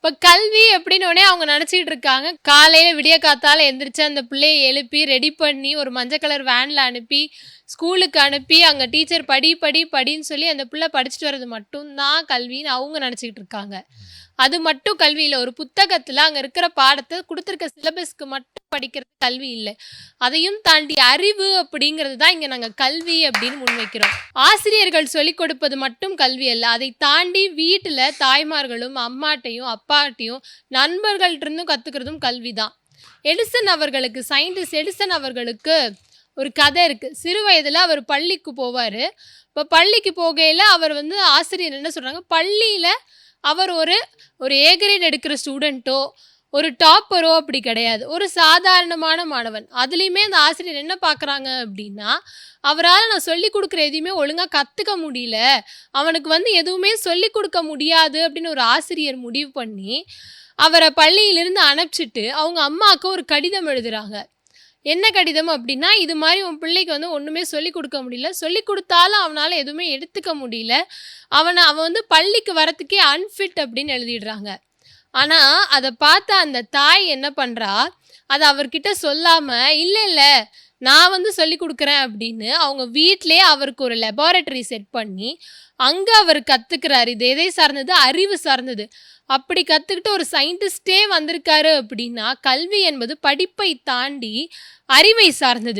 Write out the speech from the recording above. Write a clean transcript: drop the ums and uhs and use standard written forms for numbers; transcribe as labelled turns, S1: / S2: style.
S1: இப்ப கல்வி அப்படின்னோடனே அவங்க நினைச்சிட்டு இருக்காங்க, காலையில விடிய காத்தால எந்திரிச்சு அந்த பிள்ளைய எழுப்பி ரெடி பண்ணி ஒரு மஞ்சள் கலர் வேன்ல அனுப்பி ஸ்கூலுக்கு அனுப்பி அங்க டீச்சர் படி படி படின்னு சொல்லி அந்த பிள்ளை படிச்சுட்டு வர்றது மட்டும் தான் கல்வின்னு அவங்க நினைச்சிட்டு இருக்காங்க. அது மட்டும் கல்வி இல்ல. ஒரு புத்தகத்துல அங்க இருக்கிற பாடத்தை கொடுத்திருக்க சிலபஸ்க்கு மட்டும் படிக்கிறது கல்வி இல்லை. அதையும் தாண்டி அறிவு அப்படிங்கிறது தான் இங்க நாங்க கல்வி அப்படின்னு முன்வைக்கிறோம். ஆசிரியர்கள் சொல்லிக் கொடுப்பது மட்டும் கல்வி அல்ல. அதை தாண்டி வீட்டுல தாய்மார்களும் அம்மாட்டையும் அப்பாட்டையும் நண்பர்கள்ட்ட இருந்தும் கத்துக்கிறதும் கல்விதான். சயின்டிஸ்ட் எடிசன் அவர்களுக்கு ஒரு கதை இருக்கு. சிறு வயதுல அவர் பள்ளிக்கு போவாரு. இப்ப பள்ளிக்கு போகையில அவர் ஆசிரியர் என்ன சொல்றாங்க, பள்ளியில அவர் ஒரு ஒரு ஏ கிரேட் எடுக்கிற ஸ்டூடெண்ட்டோ ஒரு டாப்பரோ அப்படி கிடையாது. ஒரு சாதாரணமான மாணவன். அதுலேயுமே அந்த ஆசிரியர் என்ன பார்க்குறாங்க அப்படின்னா, அவரால் நான் சொல்லிக் கொடுக்குற எதையுமே ஒழுங்காக கற்றுக்க முடியல, அவனுக்கு எதுவுமே சொல்லிக் கொடுக்க முடியாது அப்படின்னு ஒரு ஆசிரியர் முடிவு பண்ணி அவரை பள்ளியிலிருந்து அனுப்பிச்சிட்டு அவங்க அம்மாவுக்கு ஒரு கடிதம் எழுதுறாங்க. என்ன கடிதம் அப்படின்னா, இது மாதிரி உன் பிள்ளைக்கு ஒன்றுமே சொல்லிக் கொடுக்க முடியல, சொல்லிக் கொடுத்தாலும் அவனால் எதுவுமே எடுத்துக்க முடியல, அவன் பள்ளிக்கு வரத்துக்கே அன்ஃபிட் அப்படின்னு எழுதிடுறாங்க. ஆனால் அதை பார்த்த அந்த தாய் என்ன பண்ணுறா, அதை அவர்கிட்ட சொல்லாமல், இல்லை இல்லை நான் சொல்லிக் கொடுக்குறேன் அப்படின்னு அவங்க வீட்டிலே அவருக்கு ஒரு லெபார்டரி செட் பண்ணி அங்கே அவர் கற்றுக்கிறாரு. இது எதை சார்ந்தது? அறிவு சார்ந்தது. அப்படி கற்றுக்கிட்டு ஒரு சயின்டிஸ்டே வந்திருக்காரு அப்படின்னா கல்வி என்பது படிப்பை தாண்டி அறிவை சார்ந்தது.